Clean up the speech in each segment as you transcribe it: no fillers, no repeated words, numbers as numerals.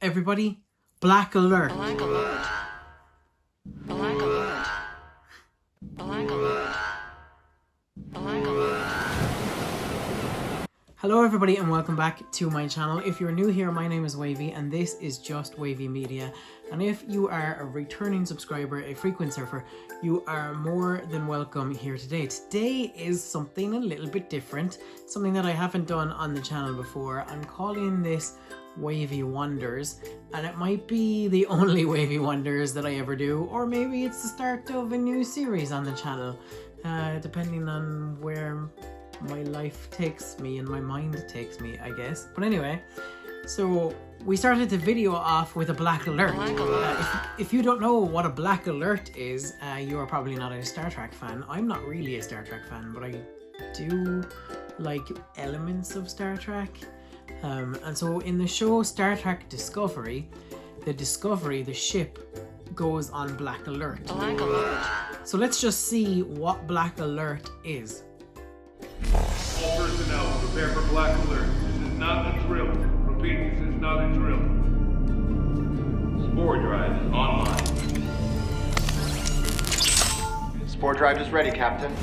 everybody. Black alert. Black alert. Black alert. Black alert. Black alert. Hello everybody and welcome back to my channel. If you're new here, my name is Wavey and this is just Wavey Media. And if you are a returning subscriber, a frequent surfer, you are more than welcome here today. Today is something a little bit different, something that I haven't done on the channel before. I'm calling this Wavey Wonders, and it might be the only Wavey Wonders that I ever do, or maybe it's the start of a new series on the channel, depending on where my life takes me and my mind takes me, I guess. But anyway, so we started the video off with a black alert. If you don't know what a black alert is, you are probably not a Star Trek fan. I'm not really a Star Trek fan, but I do like elements of Star Trek. And so in the show Star Trek Discovery, the ship goes on black alert. Black alert. So let's just see what black alert is. All personnel, prepare for black alert. This is not a drill. Repeat, this is not a drill. Spore drive is online. Spore drive is ready, Captain.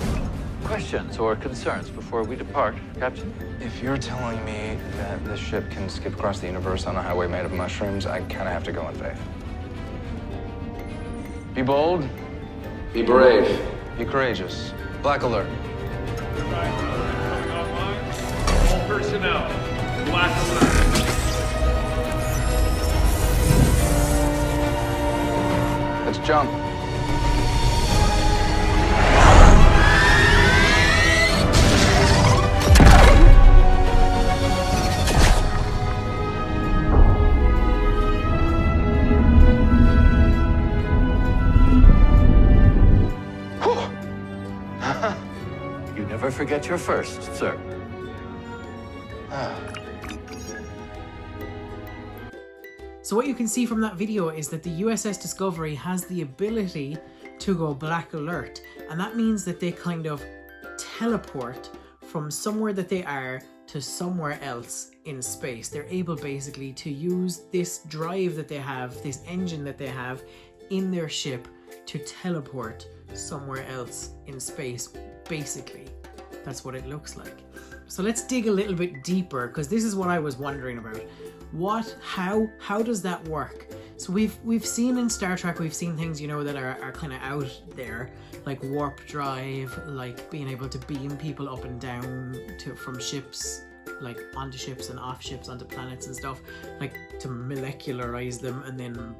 Questions or concerns before we depart, Captain? If you're telling me that this ship can skip across the universe on a highway made of mushrooms, I kind of have to go in faith. Be bold. Be brave. Be courageous. Black alert. Coming online. All personnel, black alert. Let's jump. You never forget your first, sir. So what you can see from that video is that the USS Discovery has the ability to go black alert, and that means that they kind of teleport from somewhere that they are to somewhere else in space. They're able basically to use this drive that they have, this engine that they have in their ship to teleport somewhere else in space. Basically, that's what it looks like. So let's dig a little bit deeper, because this is what I was wondering about. How does that work? So we've seen in Star Trek, we've seen things, you know, that are kind of out there, like warp drive, like being able to beam people up and down from ships, like onto ships and off ships, onto planets and stuff, like to molecularize them and then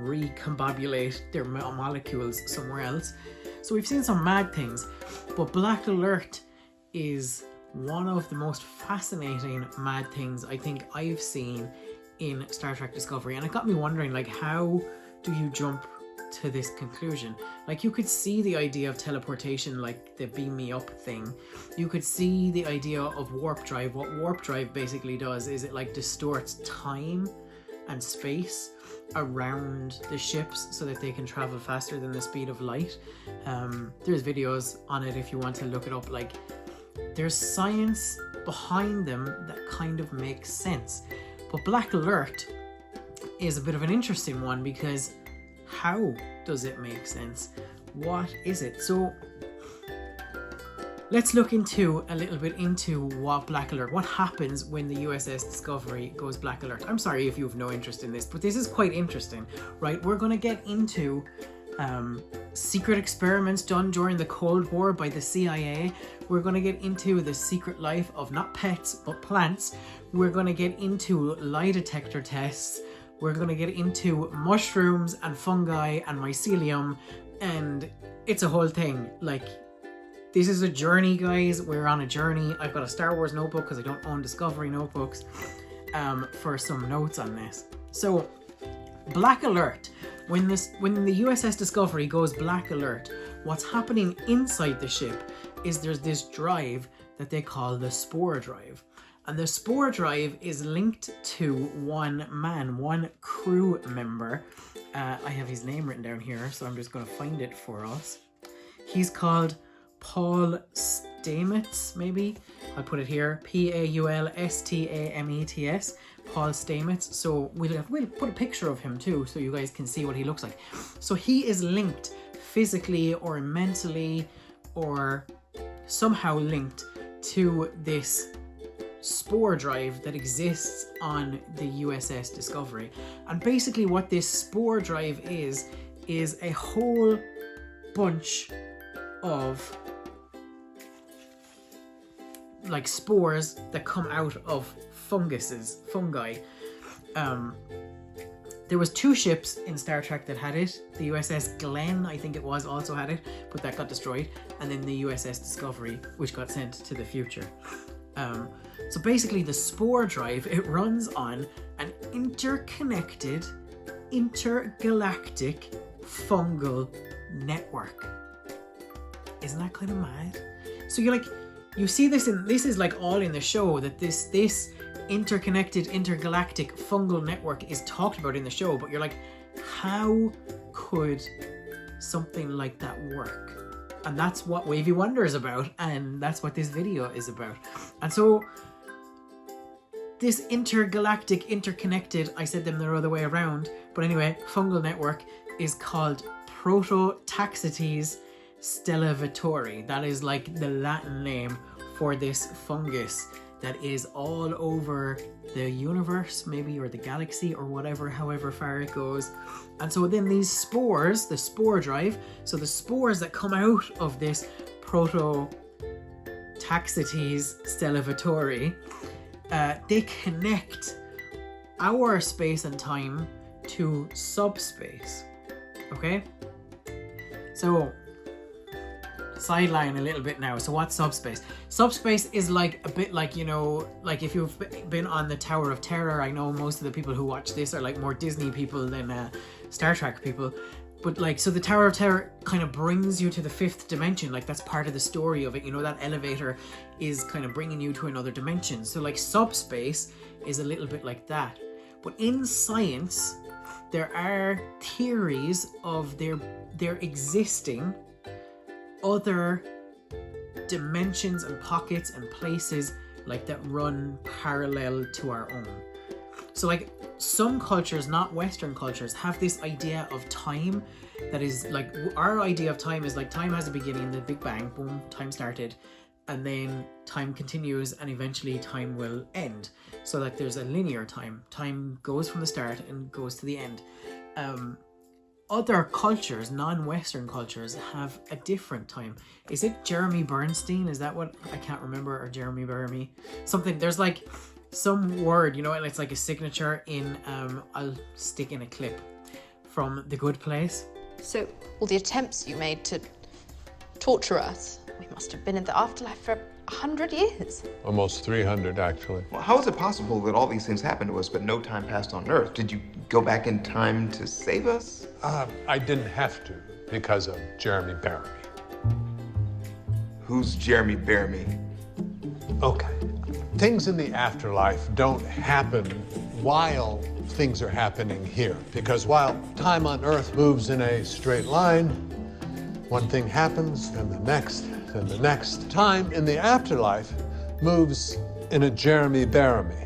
recombobulate their molecules somewhere else. So we've seen some mad things, but black alert is one of the most fascinating mad things I think I've seen in Star Trek Discovery. And it got me wondering, like, how do you jump to this conclusion? Like, you could see the idea of teleportation, like the beam me up thing. You could see the idea of warp drive. What warp drive basically does is it like distorts time and space around the ships so that they can travel faster than the speed of light. There's videos on it if you want to look it up. Like, there's science behind them that kind of makes sense. But black alert is a bit of an interesting one, because how does it make sense? What is it? So let's look into a little bit into what black alert, what happens when the USS Discovery goes black alert. I'm sorry if you have no interest in this, but this is quite interesting, right? We're going to get into secret experiments done during the Cold War by the CIA. We're going to get into the secret life of not pets, but plants. We're going to get into lie detector tests. We're going to get into mushrooms and fungi and mycelium, and it's a whole thing. Like, this is a journey, guys. We're on a journey. I've got a Star Wars notebook because I don't own Discovery notebooks for some notes on this. So, black alert. When the USS Discovery goes black alert, what's happening inside the ship is there's this drive that they call the spore drive. And the spore drive is linked to one crew member. I have his name written down here, so I'm just going to find it for us. He's called Paul Stamets, maybe. I'll put it here, Paulstamets, Paul Stamets. So we'll put a picture of him too, so you guys can see what he looks like. So he is linked physically or mentally or somehow linked to this spore drive that exists on the USS Discovery. And basically what this spore drive is a whole bunch of like spores that come out of fungi. There was 2 ships in Star Trek that had it. The USS Glenn, I think it was, also had it, but that got destroyed. And then the USS Discovery, which got sent to the future. So basically the spore drive, it runs on an interconnected, intergalactic fungal network. Isn't that kind of mad? So you see this is like all in the show, that this interconnected intergalactic fungal network is talked about in the show, but you're like, how could something like that work? And that's what Wavey wonders about, and that's what this video is about. And so this intergalactic, interconnected, I said them the other way around, but anyway, fungal network is called Prototaxites stellivatori. That is like the Latin name for this fungus that is all over the universe, maybe, or the galaxy, or whatever, however far it goes. And so then these spores, the spore drive, so the spores that come out of this Prototaxites stellivatori, they connect our space and time to subspace. Okay? So sideline a little bit now. So what's subspace? Subspace is like a bit like, you know, like if you've been on the Tower of Terror, I know most of the people who watch this are like more Disney people than Star Trek people. But like, so the Tower of Terror kind of brings you to the 5th dimension. Like that's part of the story of it. You know, that elevator is kind of bringing you to another dimension. So like subspace is a little bit like that. But in science, there are theories of there existing other dimensions and pockets and places like that run parallel to our own. So like some cultures, not Western cultures, have this idea of time that is like, our idea of time is like time has a beginning, the Big Bang, boom, time started, and then time continues and eventually time will end. So that there's a linear time. Time goes from the start and goes to the end. Other cultures, non-Western cultures, have a different time. Is it Jeremy Bernstein? Is that what? I can't remember. Or Jeremy Burmy? Something. There's like some word, you know, and it's like a signature in, I'll stick in a clip from The Good Place. So, all the attempts you made to torture us, we must have been in the afterlife for 100 years. Almost 300, actually. Well, how is it possible that all these things happened to us, but no time passed on Earth? Did you go back in time to save us? I didn't have to because of Jeremy Baramy. Who's Jeremy Baramy? Okay. Things in the afterlife don't happen while things are happening here. Because while time on Earth moves in a straight line, one thing happens, then the next, then the next. Time in the afterlife moves in a Jeremy Baramy.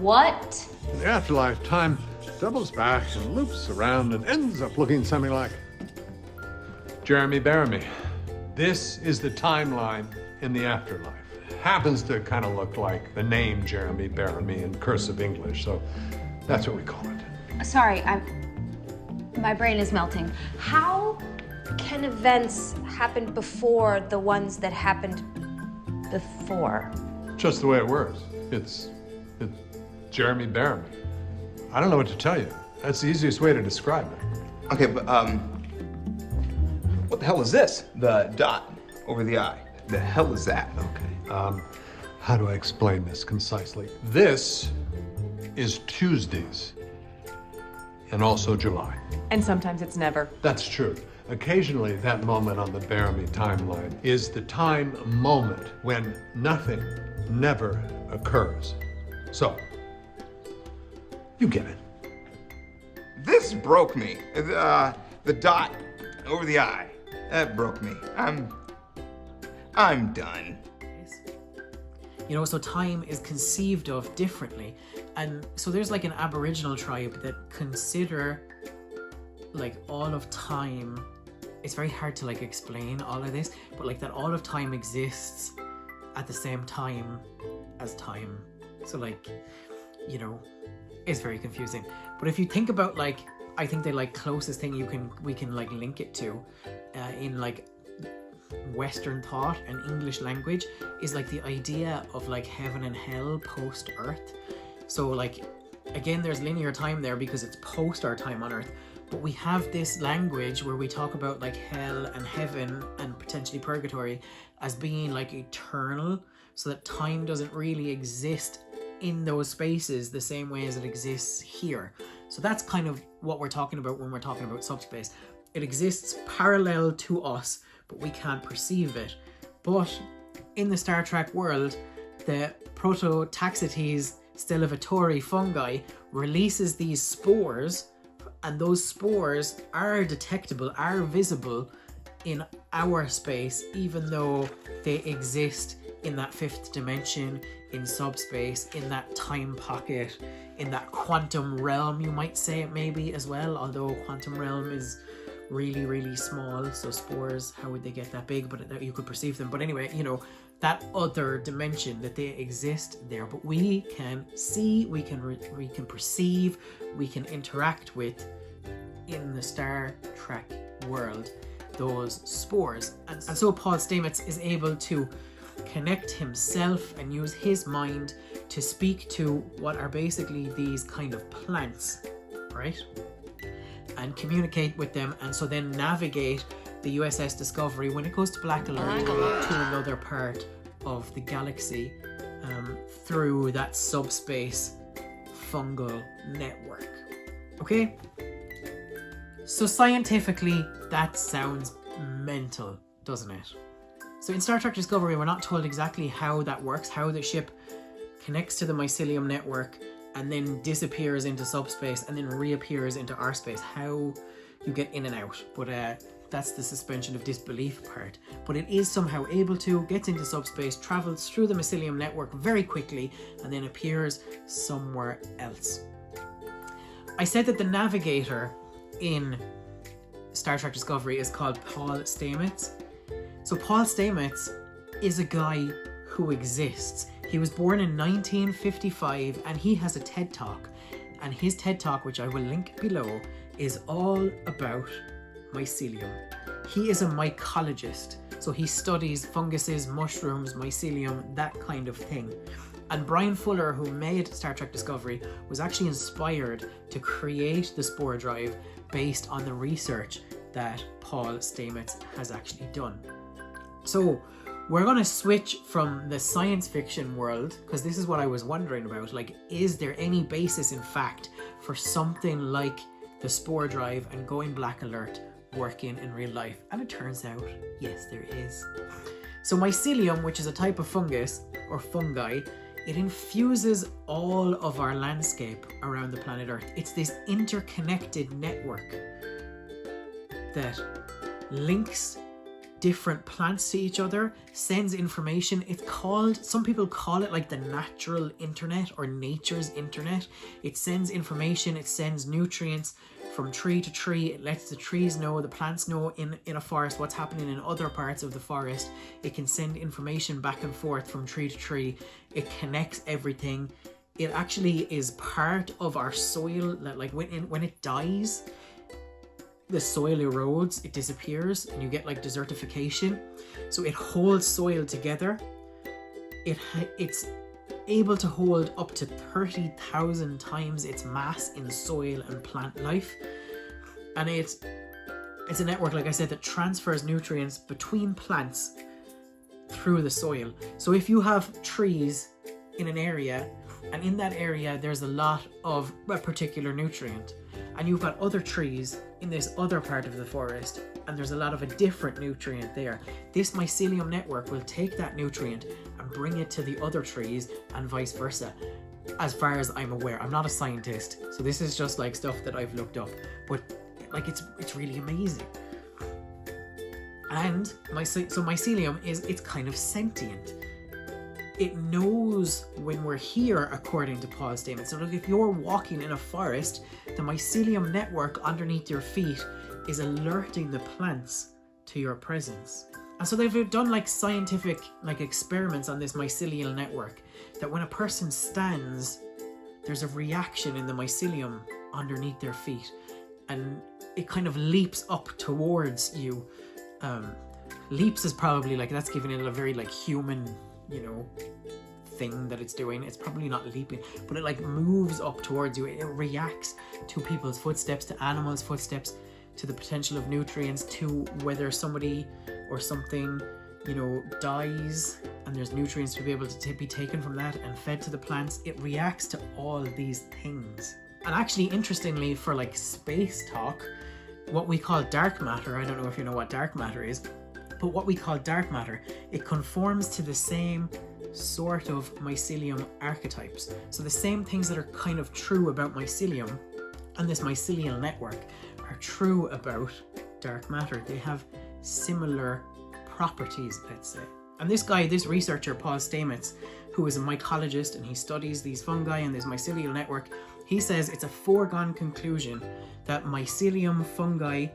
What? In the afterlife, time doubles back and loops around and ends up looking something like Jeremy Baramy. This is the timeline in the afterlife. Happens to kind of look like the name Jeremy Baramy in cursive English, so that's what we call it. Sorry, my brain is melting. How can events happen before the ones that happened before? Just the way it works. It's Jeremy Baramy. I don't know what to tell you. That's the easiest way to describe it. Okay, but, what the hell is this? The dot over the eye. The hell is that? Okay. How do I explain this concisely? This is Tuesdays and also July. And sometimes it's never. That's true. Occasionally, that moment on the Baramy timeline is the time moment when nothing never occurs. So, you get it. This broke me. The dot over the eye. That broke me. I'm done. You know, so time is conceived of differently. And so there's like an Aboriginal tribe that consider like all of time, it's very hard to like explain all of this, but like that all of time exists at the same time as time. So like, you know, it's very confusing. But if you think about like, I think the like closest thing we can like link it to in like Western thought and English language is like the idea of like heaven and hell post Earth. So like, again, there's linear time there because it's post our time on Earth, but we have this language where we talk about like hell and heaven and potentially purgatory as being like eternal, so that time doesn't really exist in those spaces the same way as it exists here. So that's kind of what we're talking about when we're talking about subspace. It exists parallel to us, but we can't perceive it. But in the Star Trek world, the Prototaxites Stellivatori fungi releases these spores, and those spores are detectable, are visible in our space, even though they exist in that fifth dimension, in subspace, in that time pocket, in that quantum realm, you might say it maybe as well, although quantum realm is really, really small, so spores, how would they get that big? But you could perceive them. But anyway, you know, that other dimension, that they exist there, but we can see, we can perceive, we can interact with, in the Star Trek world, those spores. And so Paul Stamets is able to connect himself and use his mind to speak to what are basically these kind of plants, right? And communicate with them, and so then navigate the USS Discovery when it goes to Black Alert to another part of the galaxy through that subspace fungal network. Okay? So scientifically, that sounds mental, doesn't it? So in Star Trek Discovery, we're not told exactly how that works, how the ship connects to the Mycelium network and then disappears into subspace and then reappears into our space, how you get in and out. But that's the suspension of disbelief part. But it is somehow able to, gets into subspace, travels through the Mycelium network very quickly, and then appears somewhere else. I said that the navigator in Star Trek Discovery is called Paul Stamets. So Paul Stamets is a guy who exists. He was born in 1955 and he has a TED Talk. And his TED Talk, which I will link below, is all about mycelium. He is a mycologist. So he studies funguses, mushrooms, mycelium, that kind of thing. And Brian Fuller, who made Star Trek Discovery, was actually inspired to create the spore drive based on the research that Paul Stamets has actually done. So we're going to switch from the science fiction world, because this is what I was wondering about. Like, is there any basis in fact for something like the spore drive and going Black Alert working in real life? And it turns out, yes, there is. So mycelium, which is a type of fungus or fungi, it infuses all of our landscape around the planet Earth. It's this interconnected network that links different plants to each other, sends information. It's called, some people call it like the natural internet or nature's internet. It sends information, it sends nutrients from tree to tree. It lets the trees know, the plants know in a forest what's happening in other parts of the forest. It can send information back and forth from tree to tree. It connects everything. It actually is part of our soil, that like when it dies, the soil erodes, it disappears, and you get like desertification. So it holds soil together. It's able to hold up to 30,000 times its mass in soil and plant life. And it's a network, like I said, that transfers nutrients between plants through the soil. So if you have trees in an area, and in that area there's a lot of a particular nutrient, and you've got other trees in this other part of the forest, and there's a lot of a different nutrient there, this mycelium network will take that nutrient and bring it to the other trees and vice versa. As far as I'm aware, I'm not a scientist, so this is just like stuff that I've looked up, but like it's really amazing. And mycelium it's kind of sentient. it knows when we're here, according to Paul's statement. So look, if you're walking in a forest, the mycelium network underneath your feet is alerting the plants to your presence. And so they've done like scientific like experiments on this mycelial network, that when a person stands, there's a reaction in the mycelium underneath their feet, and it kind of leaps up towards you. Leaps is probably like, that's giving it a very like human, you know, thing that it's doing. It's probably not leaping, but it like moves up towards you. It reacts to people's footsteps, to animals' footsteps, to the potential of nutrients, to whether somebody or something, you know, dies and there's nutrients to be able to be taken from that and fed to the plants. It reacts to all these things. And actually, interestingly, for like space talk, what we call dark matter, I don't know if you know what dark matter is, but what we call dark matter, it conforms to the same sort of mycelium archetypes. So the same things that are kind of true about mycelium and this mycelial network are true about dark matter. They have similar properties, let's say. And this guy, this researcher, Paul Stamets, who is a mycologist and he studies these fungi and this mycelial network, he says it's a foregone conclusion that mycelium fungi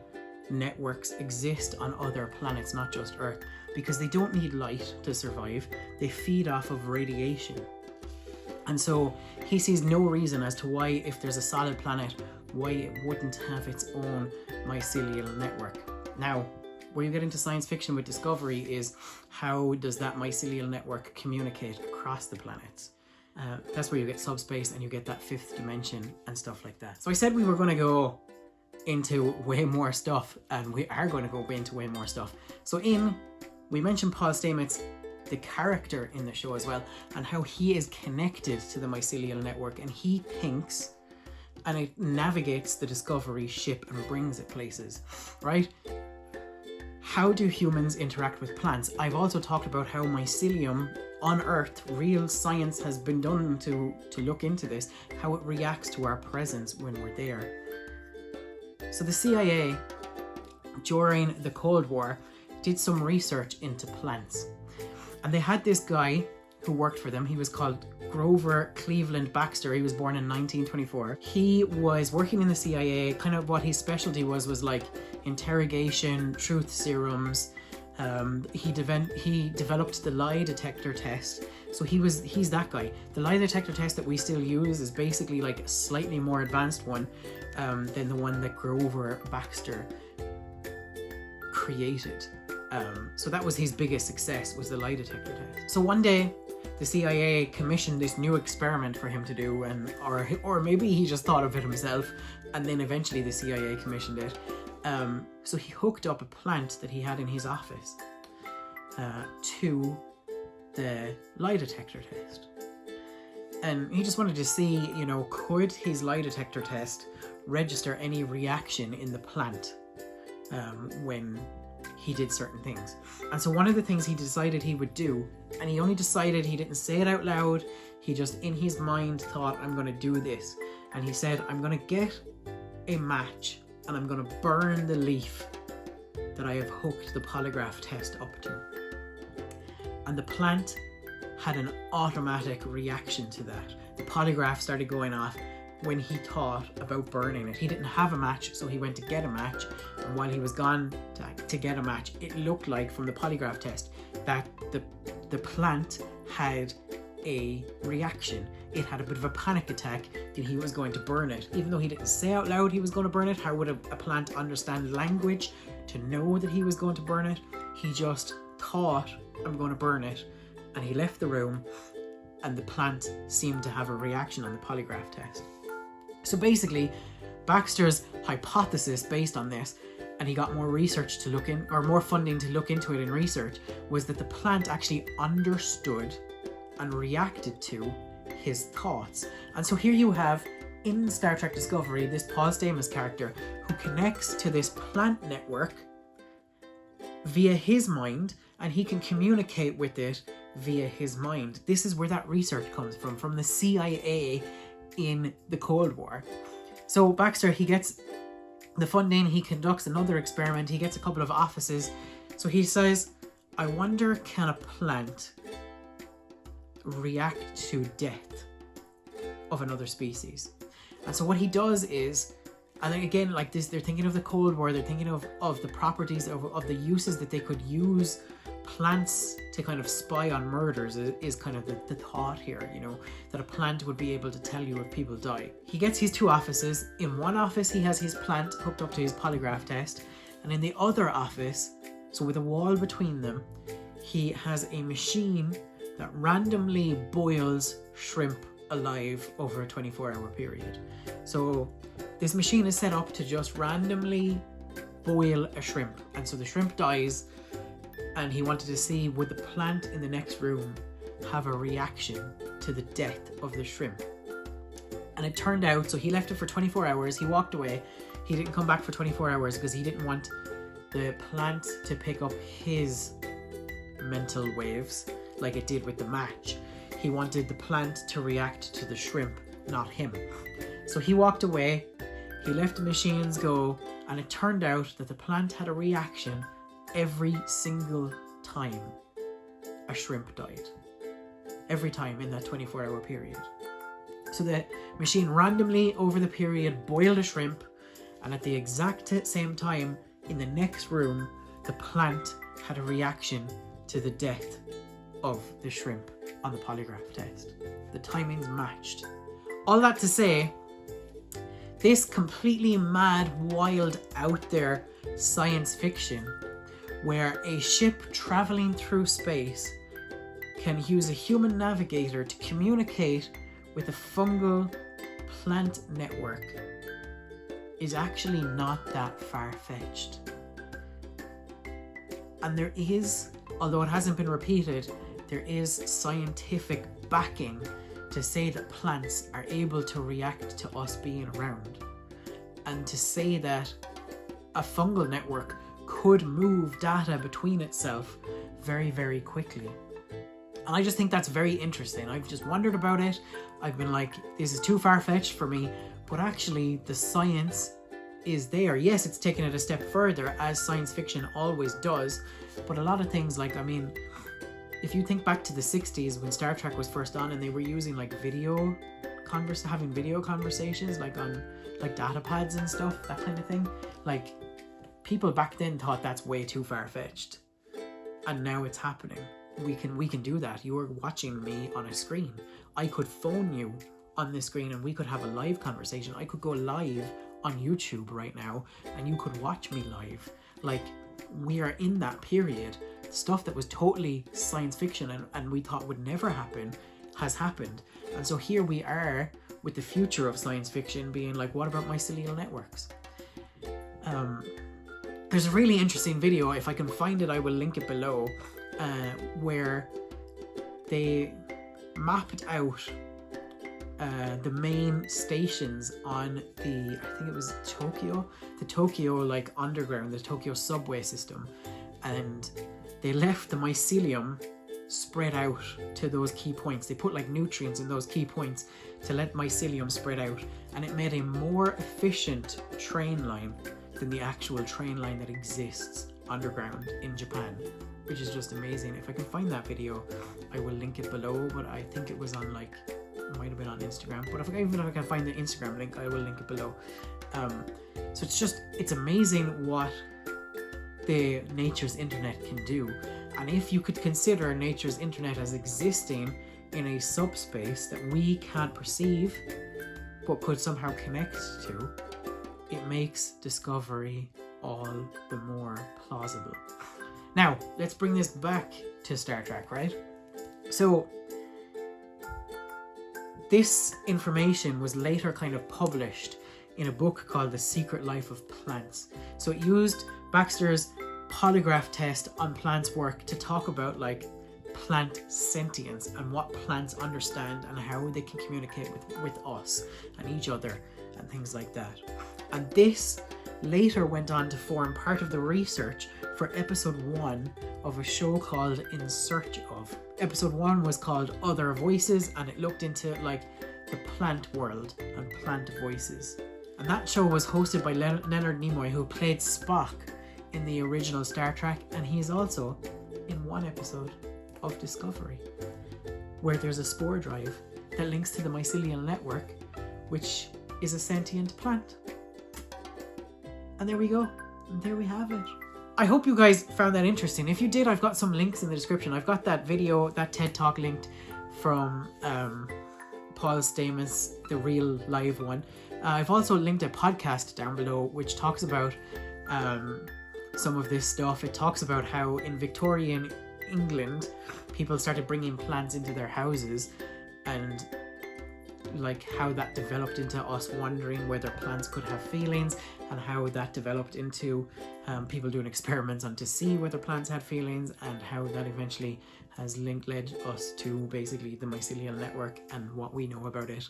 networks exist on other planets, not just Earth, because they don't need light to survive. They feed off of radiation. And so he sees no reason as to why, if there's a solid planet, why it wouldn't have its own mycelial network. Now, where you get into science fiction with Discovery is, how does that mycelial network communicate across the planets? That's where you get subspace and you get that fifth dimension and stuff like that. So I said we were going to go into way more stuff, and we are going to go into way more stuff. So we mentioned Paul Stamets, the character in the show as well, and how he is connected to the mycelial network, and he thinks, and it navigates the Discovery ship and brings it places, right? How do humans interact with plants? I've also talked about how mycelium on Earth, real science has been done to look into this, how it reacts to our presence when we're there. So the CIA, during the Cold War, did some research into plants. And they had this guy who worked for them. He was called Grover Cleveland Baxter. He was born in 1924. He was working in the CIA. Kind of what his specialty was like interrogation, truth serums. He developed the lie detector test. So he's that guy. The lie detector test that we still use is basically like a slightly more advanced one than the one that Grover Baxter created. So that was his biggest success, was the lie detector test. So one day, the CIA commissioned this new experiment for him to do, or maybe he just thought of it himself, and then eventually the CIA commissioned it. So he hooked up a plant that he had in his office to the lie detector test. And he just wanted to see, you know, could his lie detector test register any reaction in the plant when he did certain things. And so one of the things he decided he would do, and he only decided, he didn't say it out loud, he just in his mind thought, I'm going to do this. And he said, I'm going to get a match and I'm going to burn the leaf that I have hooked the polygraph test up to. And the plant had an automatic reaction to that. The polygraph started going off when he thought about burning it. He didn't have a match, so he went to get a match, and while he was gone to get a match, it looked like from the polygraph test that the plant had a reaction. It had a bit of a panic attack that he was going to burn it. Even though he didn't say out loud he was going to burn it, how would a plant understand language to know that he was going to burn it? He just thought, I'm going to burn it, and he left the room, and the plant seemed to have a reaction on the polygraph test. So basically, Baxter's hypothesis based on this, and he got more research to look in, or more funding to look into it in research, was that the plant actually understood and reacted to his thoughts. And so here you have, in Star Trek Discovery, this Paul Stamets character who connects to this plant network via his mind, and he can communicate with it via his mind. This is where that research comes from the CIA in the Cold War. So Baxter, he gets the funding, he conducts another experiment, he gets a couple of offices. So he says, I wonder, can a plant react to death of another species. And so what he does is, and then again, like this, they're thinking of the Cold War, they're thinking of the properties of the uses that they could use plants to kind of spy on murders is kind of the thought here, you know, that a plant would be able to tell you if people die. He gets his 2 offices. In one office, he has his plant hooked up to his polygraph test, and in the other office, so with a wall between them, he has a machine that randomly boils shrimp alive over a 24-hour period. So this machine is set up to just randomly boil a shrimp, and so the shrimp dies, and he wanted to see would the plant in the next room have a reaction to the death of the shrimp. And it turned out, so he left it for 24 hours, he walked away, he didn't come back for 24 hours because he didn't want the plant to pick up his mental waves like it did with the match. He wanted the plant to react to the shrimp, not him. So he walked away, he let the machines go, and it turned out that the plant had a reaction every single time a shrimp died. Every time in that 24-hour period. So the machine randomly over the period boiled a shrimp, and at the exact same time in the next room, the plant had a reaction to the death of the shrimp on the polygraph test. The timings matched. All that to say, this completely mad, wild, out there science fiction where a ship traveling through space can use a human navigator to communicate with a fungal plant network is actually not that far-fetched. And there is, although it hasn't been repeated, there is scientific backing to say that plants are able to react to us being around, and to say that a fungal network could move data between itself very, very quickly. And I just think that's very interesting. I've just wondered about it. I've been like, this is too far-fetched for me, but actually the science is there. Yes, it's taken it a step further, as science fiction always does, but a lot of things, like, I mean, if you think back to the 60s when Star Trek was first on and they were using like having video conversations like on like data pads and stuff, that kind of thing, like people back then thought that's way too far-fetched, and now it's happening. We can do that. You are watching me on a screen. I could phone you on the screen and we could have a live conversation. I could go live on YouTube right now and you could watch me live. Like, we are in that period. Stuff that was totally science fiction and we thought would never happen has happened. And so here we are with the future of science fiction being like, what about mycelial networks? There's a really interesting video, if I can find it I will link it below, where they mapped out the main stations on the, I think it was the Tokyo like underground, the Tokyo subway system, and they left the mycelium spread out to those key points. They put like nutrients in those key points to let mycelium spread out, and it made a more efficient train line than the actual train line that exists underground in Japan, which is just amazing. If I can find that video, I will link it below, but I think it was on like, it might have been on Instagram, but even if I can find the Instagram link, I will link it below. So it's amazing what the nature's internet can do. And if you could consider nature's internet as existing in a subspace that we can't perceive, but could somehow connect to, it makes discovery all the more plausible. Now, let's bring this back to Star Trek, right? So, this information was later kind of published in a book called The Secret Life of Plants. So it used Baxter's polygraph test on plants' work to talk about like plant sentience and what plants understand and how they can communicate with us and each other and things like that. And this later went on to form part of the research for episode 1 of a show called In Search Of. Episode 1 was called Other Voices, and it looked into like the plant world and plant voices. And that show was hosted by Leonard Nimoy, who played Spock in the original Star Trek, and he is also in one episode of Discovery. where there's a spore drive that links to the mycelial network, which is a sentient plant. And there we go. And there we have it. I hope you guys found that interesting. If you did, I've got some links in the description. I've got that video, that TED Talk linked from Paul Stamets, the real live one. I've also linked a podcast down below which talks about some of this stuff. It talks about how in Victorian England, people started bringing plants into their houses, and like how that developed into us wondering whether plants could have feelings, and how that developed into people doing experiments on to see whether plants had feelings, and how that eventually has led us to basically the mycelial network and what we know about it,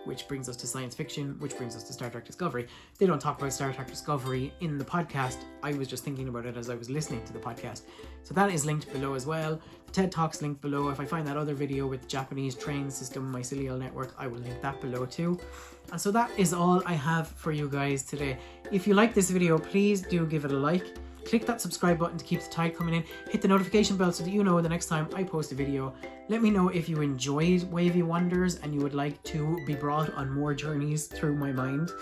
which brings us to science fiction, which brings us to Star Trek Discovery. They don't talk about Star Trek Discovery in the podcast. I was just thinking about it as I was listening to the podcast. So that is linked below as well. The TED Talk's linked below. If I find that other video with Japanese train system mycelial network, I will link that below too. And so that is all I have for you guys today. If you like this video, please do give it a like. Click that subscribe button to keep the tide coming in. Hit the notification bell so that you know the next time I post a video. Let me know if you enjoyed Wavy Wonders and you would like to be brought on more journeys through my mind.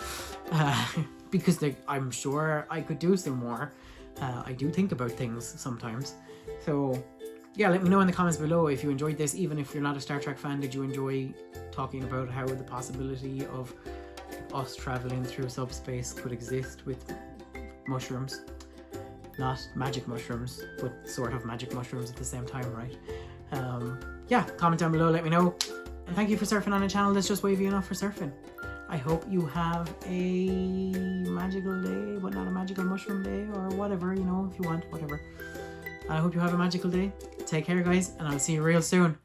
Because I'm sure I could do some more. I do think about things sometimes. So yeah, let me know in the comments below if you enjoyed this. Even if you're not a Star Trek fan, did you enjoy talking about how the possibility of us traveling through subspace could exist with mushrooms? Not magic mushrooms, but sort of magic mushrooms at the same time, right? Yeah, comment down below, let me know. And thank you for surfing on a channel that's just wavy enough for surfing. I hope you have a magical day, but not a magical mushroom day, or whatever, you know, if you want, whatever. I hope you have a magical day. Take care, guys, and I'll see you real soon.